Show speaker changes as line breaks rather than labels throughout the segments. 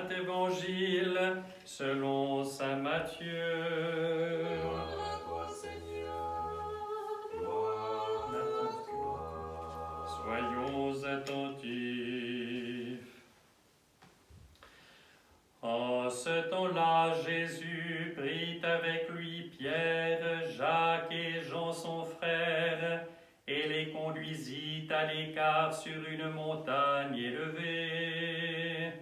Saint Évangile selon saint Matthieu.
Gloire à toi, Seigneur. Gloire à toi.
Soyons attentifs. En ce temps-là, Jésus prit avec lui Pierre, Jacques et Jean son frère, et les conduisit à l'écart sur une montagne élevée.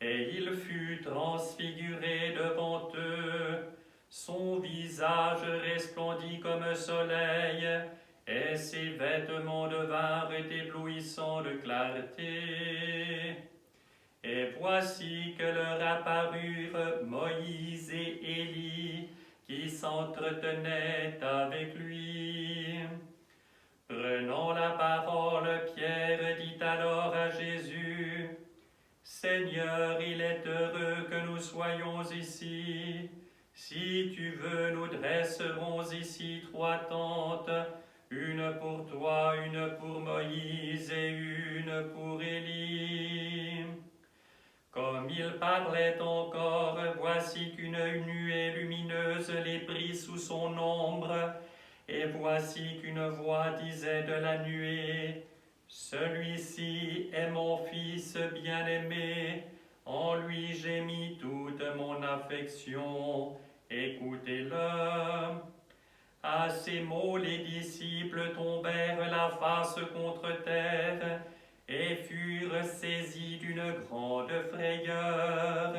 Et il fut transfiguré devant eux, son visage resplendit comme un soleil, et ses vêtements devinrent éblouissants de clarté. Et voici que leur apparurent Moïse et Élie, qui s'entretenaient avec lui. Prenant la parole, Pierre dit alors à Jésus, « Seigneur, il est heureux que nous soyons ici. Si tu veux, nous dresserons ici 3 tentes, une pour toi, une pour Moïse et une pour Élie. » Comme il parlait encore, voici qu'une nuée lumineuse les prit sous son ombre, et voici qu'une voix disait de la nuée, « Celui-ci est mon Fils bien-aimé, en lui j'ai mis toute mon affection, écoutez-le. » À ces mots, les disciples tombèrent la face contre terre, et furent saisis d'une grande frayeur.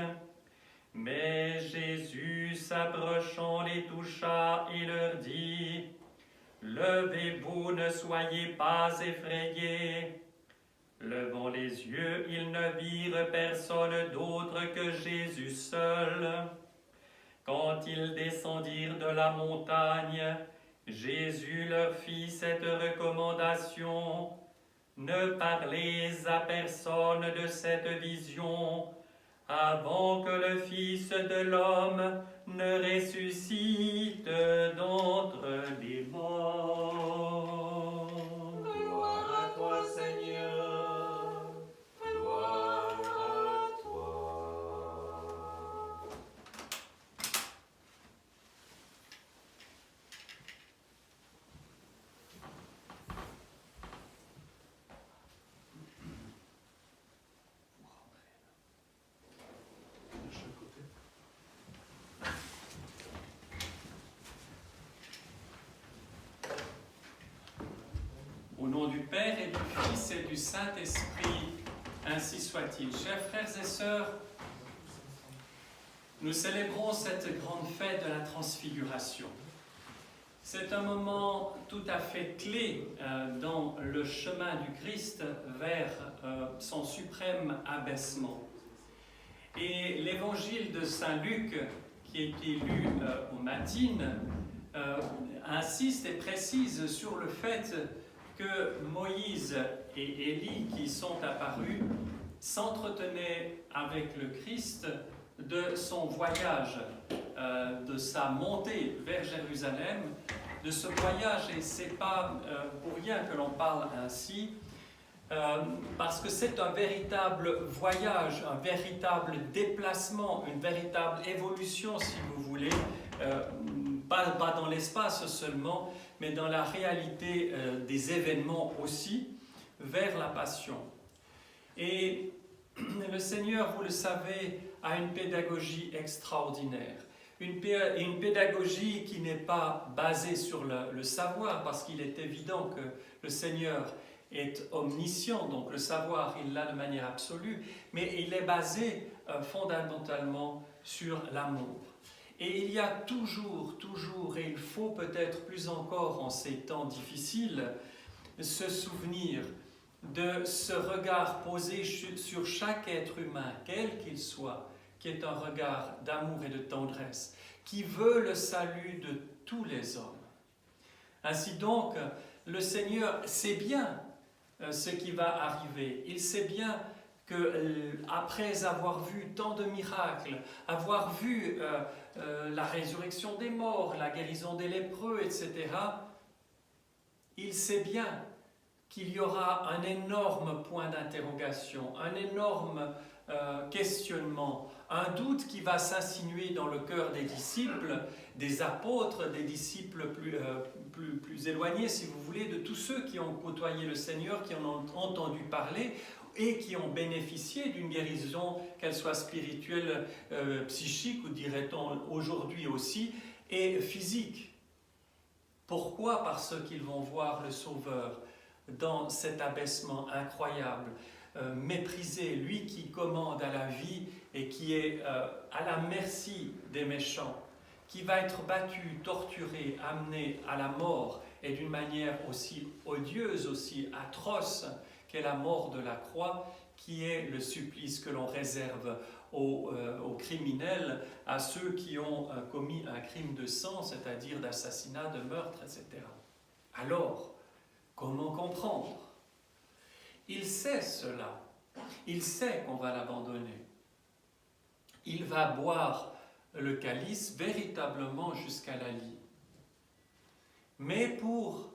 Mais Jésus, s'approchant, les toucha et leur dit, « Levez-vous, ne soyez pas effrayés. » Levant les yeux, ils ne virent personne d'autre que Jésus seul. Quand ils descendirent de la montagne, Jésus leur fit cette recommandation, « Ne parlez à personne de cette vision, avant que le Fils de l'homme ne ressuscite d'entre les morts. »
Gloire à toi, Seigneur. Gloire à toi.
Au nom du Père et du Fils et du Saint-Esprit, ainsi soit-il. Chers frères et sœurs, nous célébrons cette grande fête de la Transfiguration. C'est un moment tout à fait clé dans le chemin du Christ vers son suprême abaissement. Et l'évangile de Saint Luc, qui a été lu aux matines, insiste et précise sur le fait que Moïse et Élie, qui sont apparus, s'entretenaient avec le Christ de son voyage, de sa montée vers Jérusalem, de ce voyage, et ce n'est pas pour rien que l'on parle ainsi, parce que c'est un véritable voyage, un véritable déplacement, une véritable évolution, si vous voulez, pas dans l'espace seulement, mais dans la réalité des événements aussi, vers la passion. Et le Seigneur, vous le savez, a une pédagogie extraordinaire. Une pédagogie qui n'est pas basée sur le savoir, parce qu'il est évident que le Seigneur est omniscient, donc le savoir, il l'a de manière absolue, mais il est basé fondamentalement sur l'amour. Et il y a toujours, et il faut peut-être plus encore en ces temps difficiles, se souvenir de ce regard posé sur chaque être humain, quel qu'il soit, qui est un regard d'amour et de tendresse, qui veut le salut de tous les hommes. Ainsi donc, le Seigneur sait bien ce qui va arriver. Il sait bien qu'après avoir vu tant de miracles, avoir vu la résurrection des morts, la guérison des lépreux, etc., il sait bien qu'il y aura un énorme point d'interrogation, un énorme questionnement, un doute qui va s'insinuer dans le cœur des disciples, des apôtres, des disciples plus éloignés, si vous voulez, de tous ceux qui ont côtoyé le Seigneur, qui en ont entendu parler et qui ont bénéficié d'une guérison, qu'elle soit spirituelle, psychique ou dirait-on aujourd'hui aussi, et physique. Pourquoi? Parce qu'ils vont voir le Sauveur dans cet abaissement incroyable, méprisé, lui qui commande à la vie et qui est à la merci des méchants, qui va être battu, torturé, amené à la mort, et d'une manière aussi odieuse, aussi atroce qu'est la mort de la croix, qui est le supplice que l'on réserve aux criminels, à ceux qui ont commis un crime de sang, c'est-à-dire d'assassinat, de meurtre, etc. Alors, comment comprendre? Il sait cela. Il sait qu'on va l'abandonner. Il va boire le calice véritablement jusqu'à la lie. Mais pour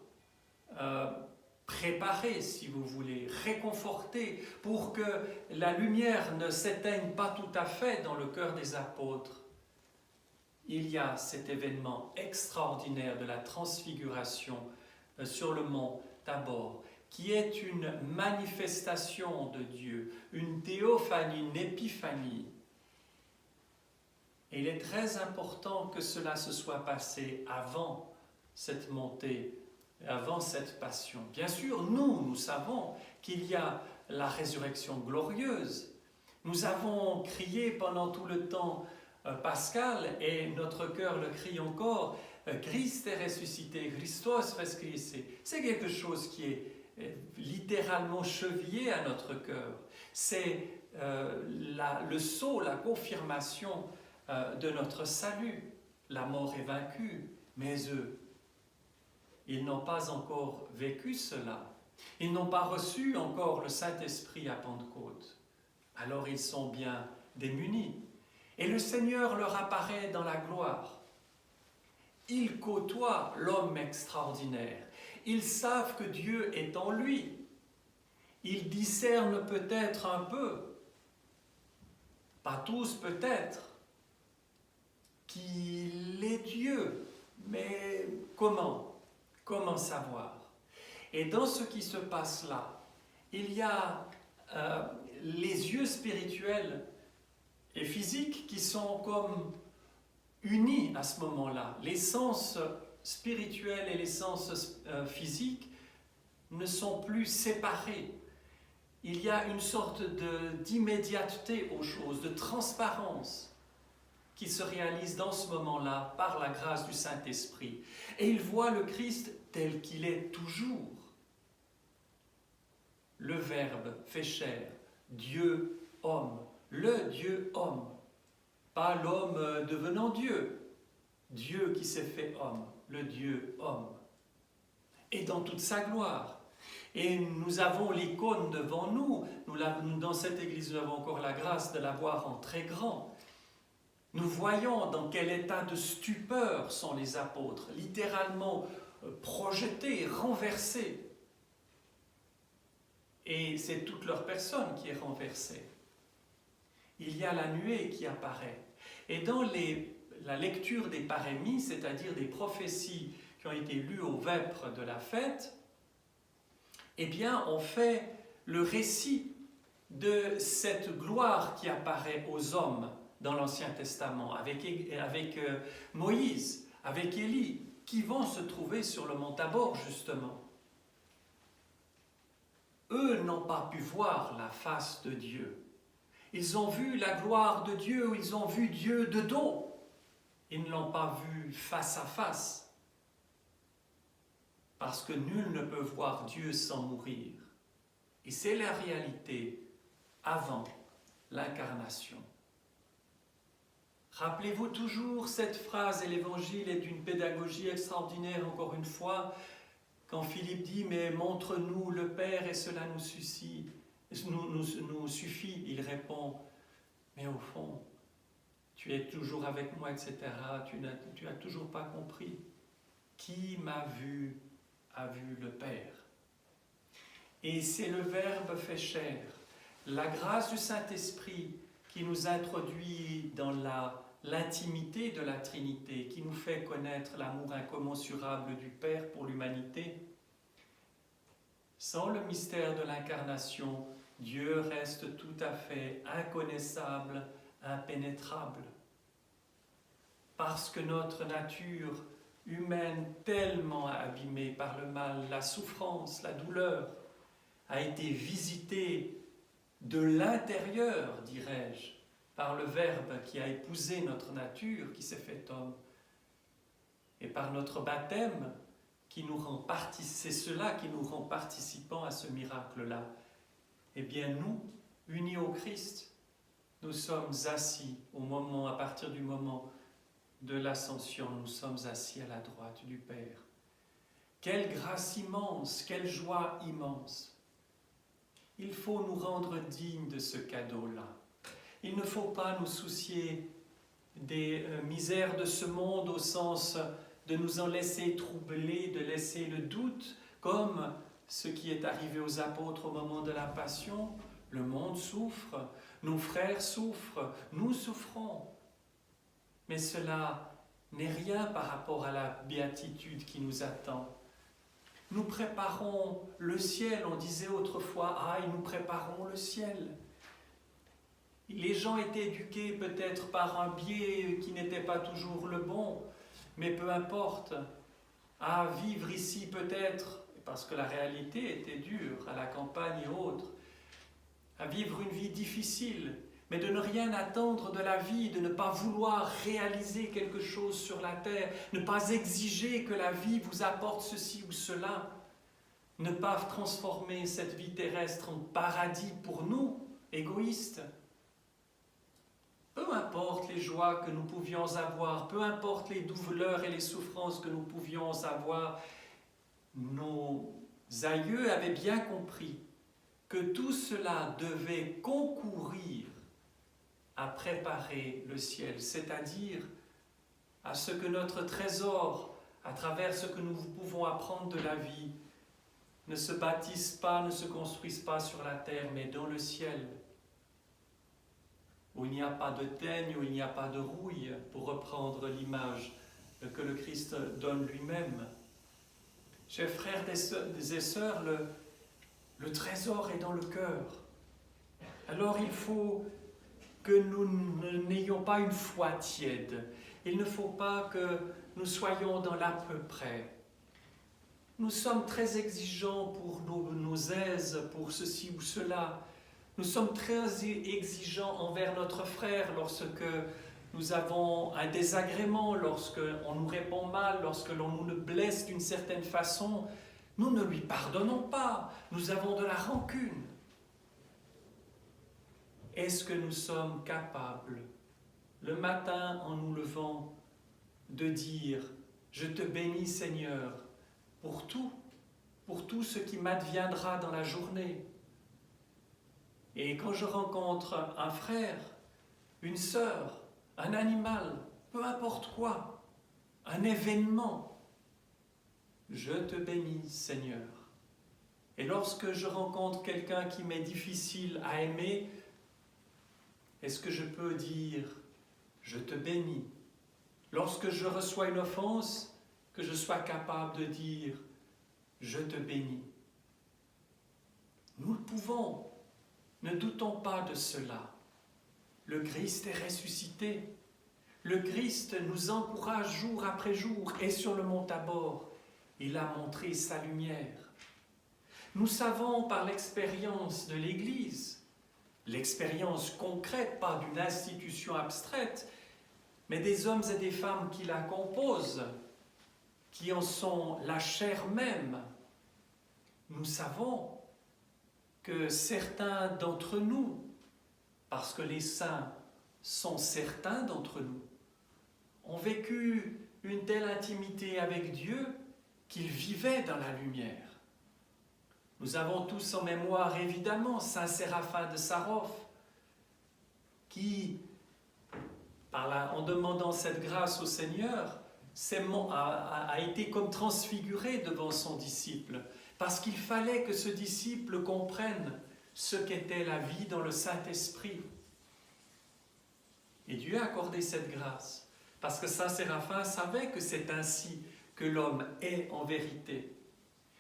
préparer, si vous voulez, réconforter, pour que la lumière ne s'éteigne pas tout à fait dans le cœur des apôtres, il y a cet événement extraordinaire de la transfiguration sur le mont Tabor, qui est une manifestation de Dieu, une théophanie, une épiphanie. Et il est très important que cela se soit passé avant cette montée, avant cette passion. Bien sûr, nous savons qu'il y a la résurrection glorieuse. Nous avons crié pendant tout le temps pascal, et notre cœur le crie encore, Christ est ressuscité, Christos ressuscité. C'est quelque chose qui est littéralement chevillé à notre cœur. C'est le sceau, la confirmation de notre salut. La mort est vaincue, mais eux, ils n'ont pas encore vécu cela. Ils n'ont pas reçu encore le Saint-Esprit à Pentecôte. Alors ils sont bien démunis. Et le Seigneur leur apparaît dans la gloire. Ils côtoient l'homme extraordinaire. Ils savent que Dieu est en lui. Ils discernent peut-être un peu, pas tous peut-être, qu'il est Dieu. Mais comment? Comment savoir? Et dans ce qui se passe là, il y a les yeux spirituels et physiques qui sont comme unis à ce moment-là. Les sens spirituels et les sens physiques ne sont plus séparés. Il y a une sorte d'immédiateté aux choses, de transparence qui se réalise dans ce moment-là par la grâce du Saint-Esprit. Et ils voient le Christ tel qu'il est toujours. Le Verbe fait chair, Dieu homme, le Dieu homme, pas l'homme devenant Dieu, Dieu qui s'est fait homme, le Dieu homme, et dans toute sa gloire. Et nous avons l'icône devant nous, dans cette église nous avons encore la grâce de la voir en très grand. Nous voyons dans quel état de stupeur sont les apôtres, littéralement projetés, renversés. Et c'est toute leur personne qui est renversée. Il y a la nuée qui apparaît. Et dans la lecture des parémies, c'est-à-dire des prophéties qui ont été lues aux vêpres de la fête, eh bien, on fait le récit de cette gloire qui apparaît aux hommes dans l'Ancien Testament, avec Moïse, avec Élie, qui vont se trouver sur le mont Tabor, justement. Eux n'ont pas pu voir la face de Dieu. Ils ont vu la gloire de Dieu, ils ont vu Dieu de dos. Ils ne l'ont pas vu face à face. Parce que nul ne peut voir Dieu sans mourir. Et c'est la réalité avant l'incarnation. Rappelez-vous toujours cette phrase, et l'Évangile est d'une pédagogie extraordinaire, encore une fois, quand Philippe dit « Mais montre-nous le Père et cela nous suffit ». Il répond « Mais au fond, tu es toujours avec moi, etc. Tu n'as toujours pas compris. Qui m'a vu a vu le Père. » Et c'est le Verbe fait chair.
la grâce du Saint-Esprit qui nous introduit dans l'intimité de la Trinité, qui nous fait connaître l'amour incommensurable du Père pour l'humanité. Sans le mystère de l'incarnation, Dieu reste tout à fait inconnaissable, impénétrable. Parce que notre nature humaine, tellement abîmée par le mal, la souffrance, la douleur, a été visitée de l'intérieur, dirais-je, par le Verbe qui a épousé notre nature, qui s'est fait homme, et par notre baptême, c'est cela qui nous rend participants à ce miracle-là. Eh bien, nous, unis au Christ, nous sommes assis à partir du moment de l'ascension, nous sommes assis à la droite du Père. Quelle grâce immense, quelle joie immense! Il faut nous rendre dignes de ce cadeau-là. Il ne faut pas nous soucier des misères de ce monde au sens de nous en laisser troubler, de laisser le doute, comme ce qui est arrivé aux apôtres au moment de la Passion. Le monde souffre, nos frères souffrent, nous souffrons. Mais cela n'est rien par rapport à la béatitude qui nous attend. Nous préparons le ciel, on disait autrefois, nous préparons le ciel. Les gens étaient éduqués peut-être par un biais qui n'était pas toujours le bon, mais peu importe, à vivre ici peut-être, parce que la réalité était dure, à la campagne et autres, à vivre une vie difficile, mais de ne rien attendre de la vie, de ne pas vouloir réaliser quelque chose sur la terre, ne pas exiger que la vie vous apporte ceci ou cela, ne pas transformer cette vie terrestre en paradis pour nous, égoïstes. Peu importe les joies que nous pouvions avoir, peu importe les douleurs et les souffrances que nous pouvions avoir, nos aïeux avaient bien compris que tout cela devait concourir à préparer le ciel, c'est-à-dire à ce que notre trésor, à travers ce que nous pouvons apprendre de la vie, ne se bâtisse pas, ne se construise pas sur la terre, mais dans le ciel, où il n'y a pas de teigne, où il n'y a pas de rouille, pour reprendre l'image que le Christ donne lui-même. Chers frères et sœurs, le trésor est dans le cœur. Alors il faut que nous n'ayons pas une foi tiède. Il ne faut pas que nous soyons dans l'à peu près. Nous sommes très exigeants pour nos aises, pour ceci ou cela. Nous sommes très exigeants envers notre frère lorsque nous avons un désagrément, lorsqu'on nous répond mal, lorsque l'on nous blesse d'une certaine façon. Nous ne lui pardonnons pas, nous avons de la rancune. Est-ce que nous sommes capables, le matin en nous levant, de dire « Je te bénis Seigneur pour tout ce qui m'adviendra dans la journée ». Et quand je rencontre un frère, une sœur, un animal, peu importe quoi, un événement, je te bénis, Seigneur. Et lorsque je rencontre quelqu'un qui m'est difficile à aimer, est-ce que je peux dire « je te bénis » ? Lorsque je reçois une offense, que je sois capable de dire « je te bénis ». Nous le pouvons. Ne doutons pas de cela. Le Christ est ressuscité. Le Christ nous encourage jour après jour et sur le mont Tabor, il a montré sa lumière. Nous savons par l'expérience de l'Église, l'expérience concrète, pas d'une institution abstraite, mais des hommes et des femmes qui la composent, qui en sont la chair même. Nous savons que certains d'entre nous, parce que les saints sont certains d'entre nous, ont vécu une telle intimité avec Dieu qu'ils vivaient dans la lumière. Nous avons tous en mémoire, évidemment, Saint Séraphin de Sarov, qui, en demandant cette grâce au Seigneur, a été comme transfiguré devant son disciple, parce qu'il fallait que ce disciple comprenne ce qu'était la vie dans le Saint-Esprit. Et Dieu a accordé cette grâce, parce que Saint Séraphin savait que c'est ainsi que l'homme est en vérité.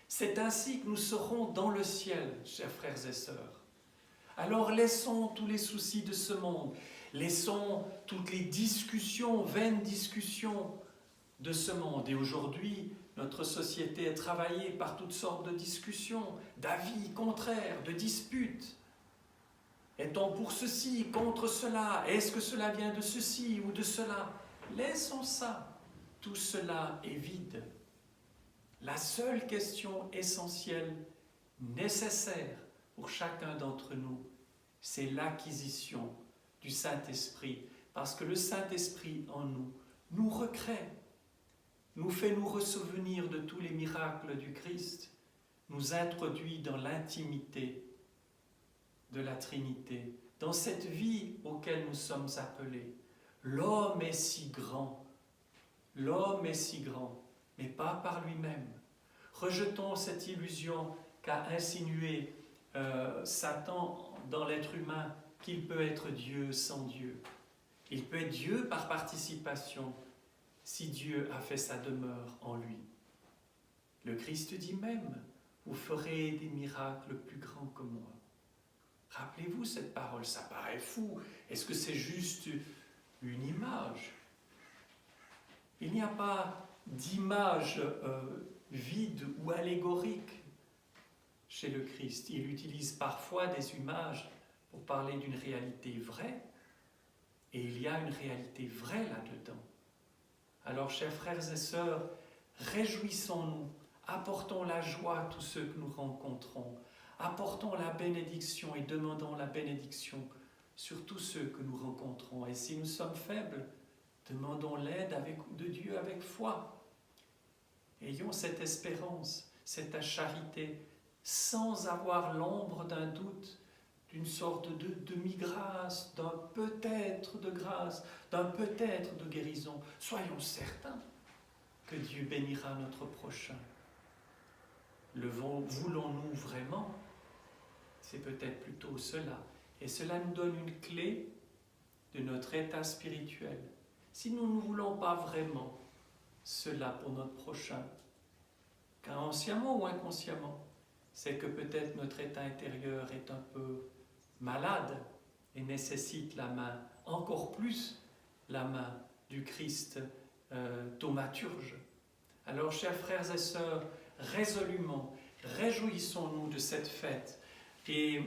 C'est ainsi que nous serons dans le ciel, chers frères et sœurs. Alors laissons tous les soucis de ce monde, laissons toutes les discussions, vaines discussions de ce monde. Et aujourd'hui, notre société est travaillée par toutes sortes de discussions, d'avis contraires, de disputes. Est-on pour ceci, contre cela? Est-ce que cela vient de ceci ou de cela? Laissons ça. Tout cela est vide. La seule question essentielle, nécessaire pour chacun d'entre nous, c'est l'acquisition du Saint-Esprit. Parce que le Saint-Esprit en nous, nous recrée, nous fait nous ressouvenir de tous les miracles du Christ, nous introduit dans l'intimité de la Trinité, dans cette vie auquel nous sommes appelés. L'homme est si grand, mais pas par lui-même. Rejetons cette illusion qu'a insinuée Satan dans l'être humain, qu'il peut être Dieu sans Dieu. Il peut être Dieu par participation, si Dieu a fait sa demeure en lui. Le Christ dit même, vous ferez des miracles plus grands que moi. Rappelez-vous cette parole, ça paraît fou. Est-ce que c'est juste une image? Il n'y a pas d'image vide ou allégorique chez le Christ. Il utilise parfois des images pour parler d'une réalité vraie, et il y a une réalité vraie là-dedans. Alors, chers frères et sœurs, réjouissons-nous, apportons la joie à tous ceux que nous rencontrons, apportons la bénédiction et demandons la bénédiction sur tous ceux que nous rencontrons. Et si nous sommes faibles, demandons l'aide de Dieu avec foi. Ayons cette espérance, cette charité, sans avoir l'ombre d'un doute, d'une sorte de demi-grâce, d'un peut-être de grâce, d'un peut-être de guérison. Soyons certains que Dieu bénira notre prochain. Le voulons-nous vraiment? C'est peut-être plutôt cela. Et cela nous donne une clé de notre état spirituel. Si nous ne voulons pas vraiment cela pour notre prochain, consciemment ou inconsciemment, c'est que peut-être notre état intérieur est un peu malade et nécessite la main, encore plus la main du Christ thaumaturge. Alors, chers frères et sœurs, résolument, réjouissons-nous de cette fête et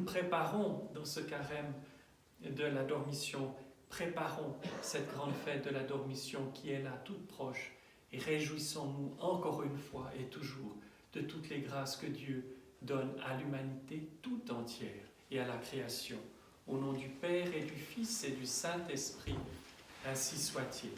préparons dans ce carême de la Dormition, préparons cette grande fête de la Dormition qui est là, toute proche, et réjouissons-nous encore une fois et toujours de toutes les grâces que Dieu donne à l'humanité tout entière et à la création. Au nom du Père et du Fils et du Saint-Esprit, ainsi soit-il.